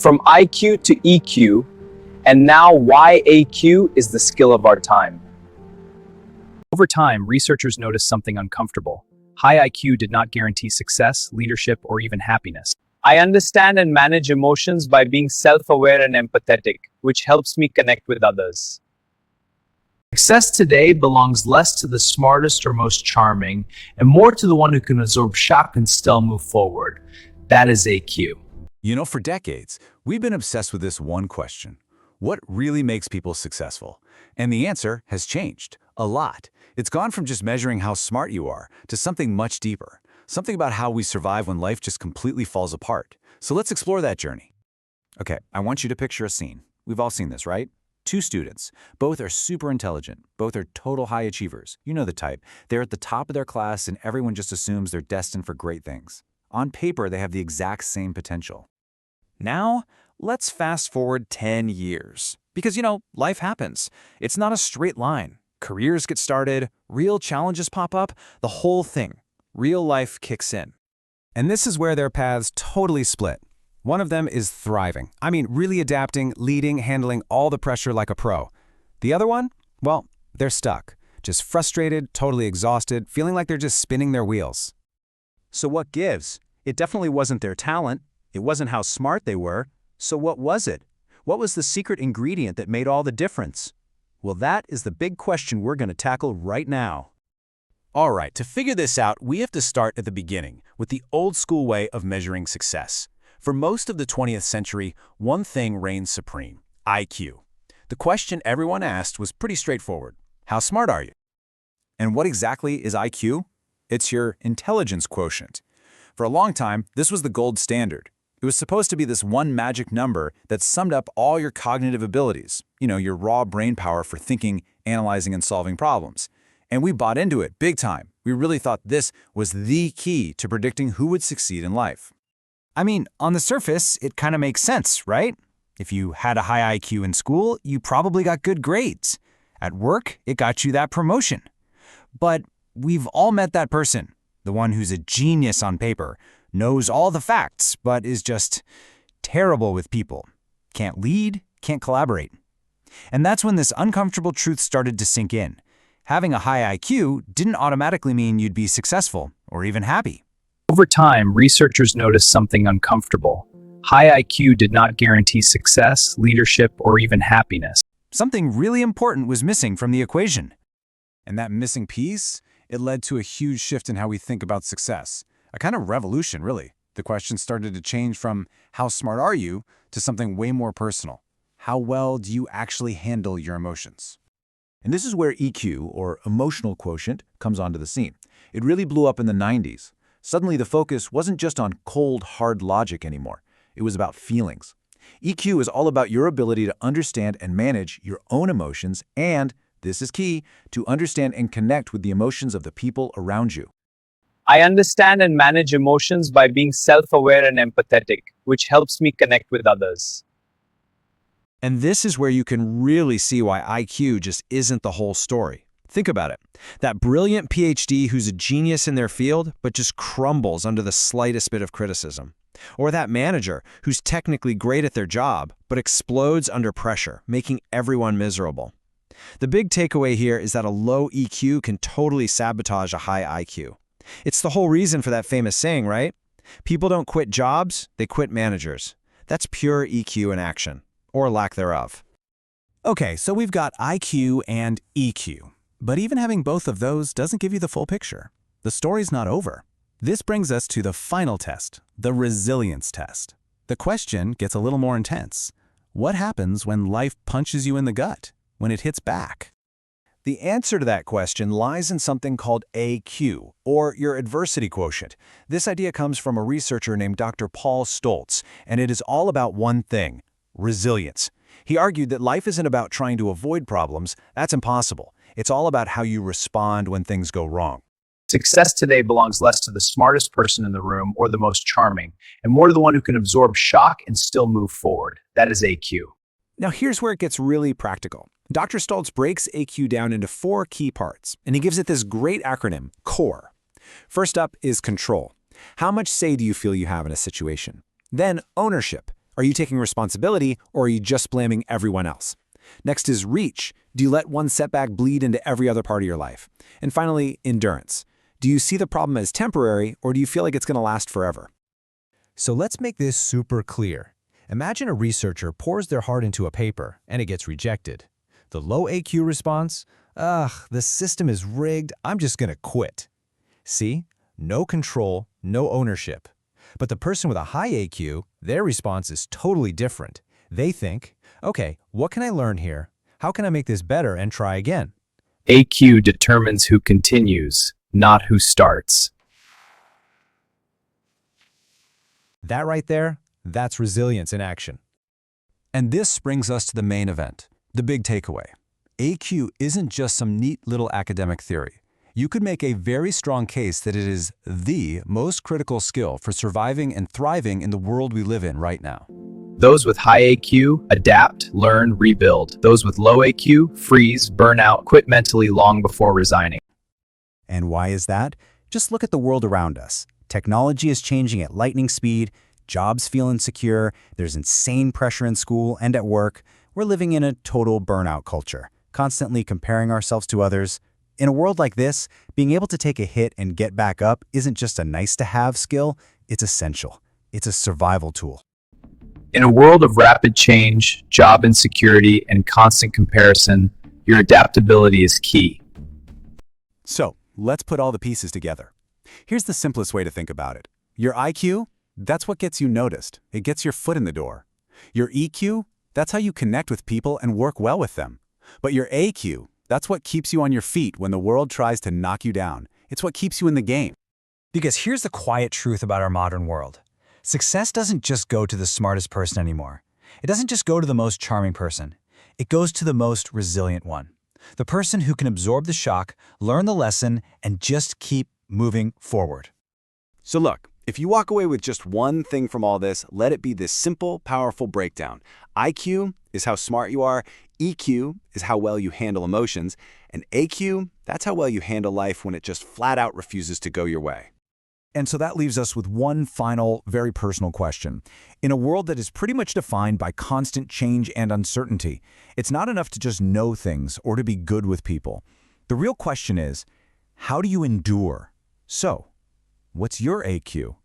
from IQ to EQ, and now why AQ is the skill of our time. Over time, researchers noticed something uncomfortable. High IQ did not guarantee success, leadership, or even happiness. I understand and manage emotions by being self-aware and empathetic, which helps me connect with others. Success today belongs less to the smartest or most charming, and more to the one who can absorb shock and still move forward. That is AQ. For decades, we've been obsessed with this one question. What really makes people successful? And the answer has changed a lot. It's gone from just measuring how smart you are to something much deeper, something about how we survive when life just completely falls apart. So let's explore that journey. Okay, I want you to picture a scene. We've all seen this, right? Two students. Both are super intelligent. Both are total high achievers. You know the type. They're at the top of their class and everyone just assumes they're destined for great things. On paper, they have the exact same potential. Now, let's fast forward 10 years. Because, life happens. It's not a straight line. Careers get started, real challenges pop up, the whole thing. Real life kicks in. And this is where their paths totally split. One of them is thriving. I mean, really adapting, leading, handling all the pressure like a pro. The other one? Well, they're stuck. Just frustrated, totally exhausted, feeling like they're just spinning their wheels. So what gives? It definitely wasn't their talent. It wasn't how smart they were. So what was it? What was the secret ingredient that made all the difference? Well, that is the big question we're going to tackle right now. All right, to figure this out, we have to start at the beginning, with the old school way of measuring success. For most of the 20th century, one thing reigned supreme: IQ. The question everyone asked was pretty straightforward. How smart are you? And what exactly is IQ? It's your intelligence quotient. For a long time, this was the gold standard. It was supposed to be this one magic number that summed up all your cognitive abilities, your raw brain power for thinking, analyzing, and solving problems. And we bought into it big time. We really thought this was the key to predicting who would succeed in life. I mean, on the surface, it kind of makes sense, right? If you had a high IQ in school, you probably got good grades. At work, it got you that promotion. But we've all met that person, the one who's a genius on paper, knows all the facts, but is just terrible with people. Can't lead, can't collaborate. And that's when this uncomfortable truth started to sink in. Having a high IQ didn't automatically mean you'd be successful or even happy. Over time, researchers noticed something uncomfortable. High IQ did not guarantee success, leadership, or even happiness. Something really important was missing from the equation. And that missing piece, it led to a huge shift in how we think about success. A kind of revolution, really. The question started to change from how smart are you to something way more personal. How well do you actually handle your emotions? And this is where EQ, or emotional quotient, comes onto the scene. It really blew up in the 90s. Suddenly the focus wasn't just on cold, hard logic anymore. It was about feelings. EQ is all about your ability to understand and manage your own emotions and, this is key, to understand and connect with the emotions of the people around you. I understand and manage emotions by being self-aware and empathetic, which helps me connect with others. And this is where you can really see why IQ just isn't the whole story. Think about it. That brilliant PhD who's a genius in their field, but just crumbles under the slightest bit of criticism. Or that manager who's technically great at their job, but explodes under pressure, making everyone miserable. The big takeaway here is that a low EQ can totally sabotage a high IQ. It's the whole reason for that famous saying, right? People don't quit jobs, they quit managers. That's pure EQ in action, or lack thereof. Okay, so we've got IQ and EQ. But even having both of those doesn't give you the full picture. The story's not over. This brings us to the final test, the resilience test. The question gets a little more intense. What happens when life punches you in the gut, when it hits back? The answer to that question lies in something called AQ, or your adversity quotient. This idea comes from a researcher named Dr. Paul Stoltz, and it is all about one thing: resilience. He argued that life isn't about trying to avoid problems. That's impossible. It's all about how you respond when things go wrong. Success today belongs less to the smartest person in the room or the most charming, and more to the one who can absorb shock and still move forward. That is AQ. Now here's where it gets really practical. Dr. Stoltz breaks AQ down into 4 key parts, and he gives it this great acronym, CORE. First up is control. How much say do you feel you have in a situation? Then ownership. Are you taking responsibility, or are you just blaming everyone else? Next is reach. Do you let one setback bleed into every other part of your life? And finally, endurance. Do you see the problem as temporary, or do you feel like it's going to last forever? So let's make this super clear. Imagine a researcher pours their heart into a paper and it gets rejected. The low AQ response, the system is rigged, I'm just gonna quit. See? No control, no ownership. But the person with a high AQ, their response is totally different. They think, okay, what can I learn here? How can I make this better and try again? AQ determines who continues, not who starts. That right there, that's resilience in action. And this brings us to the main event, the big takeaway. AQ isn't just some neat little academic theory. You could make a very strong case that it is the most critical skill for surviving and thriving in the world we live in right now. Those with high AQ adapt, learn, rebuild. Those with low AQ freeze, burn out, quit mentally long before resigning. And why is that? Just look at the world around us. Technology is changing at lightning speed, jobs feel insecure, there's insane pressure in school and at work. We're living in a total burnout culture, constantly comparing ourselves to others. In a world like this, being able to take a hit and get back up isn't just a nice-to-have skill, it's essential. It's a survival tool. In a world of rapid change, job insecurity, and constant comparison, your adaptability is key. So, let's put all the pieces together. Here's the simplest way to think about it. Your IQ, that's what gets you noticed. It gets your foot in the door. Your EQ, that's how you connect with people and work well with them. But your AQ, that's what keeps you on your feet when the world tries to knock you down. It's what keeps you in the game. Because here's the quiet truth about our modern world. Success doesn't just go to the smartest person anymore. It doesn't just go to the most charming person. It goes to the most resilient one. The person who can absorb the shock, learn the lesson, and just keep moving forward. So look, if you walk away with just one thing from all this, let it be this simple, powerful breakdown. IQ is how smart you are, EQ is how well you handle emotions, and AQ, that's how well you handle life when it just flat out refuses to go your way. And so that leaves us with one final, very personal question. In a world that is pretty much defined by constant change and uncertainty, it's not enough to just know things or to be good with people. The real question is, how do you endure? So, what's your AQ?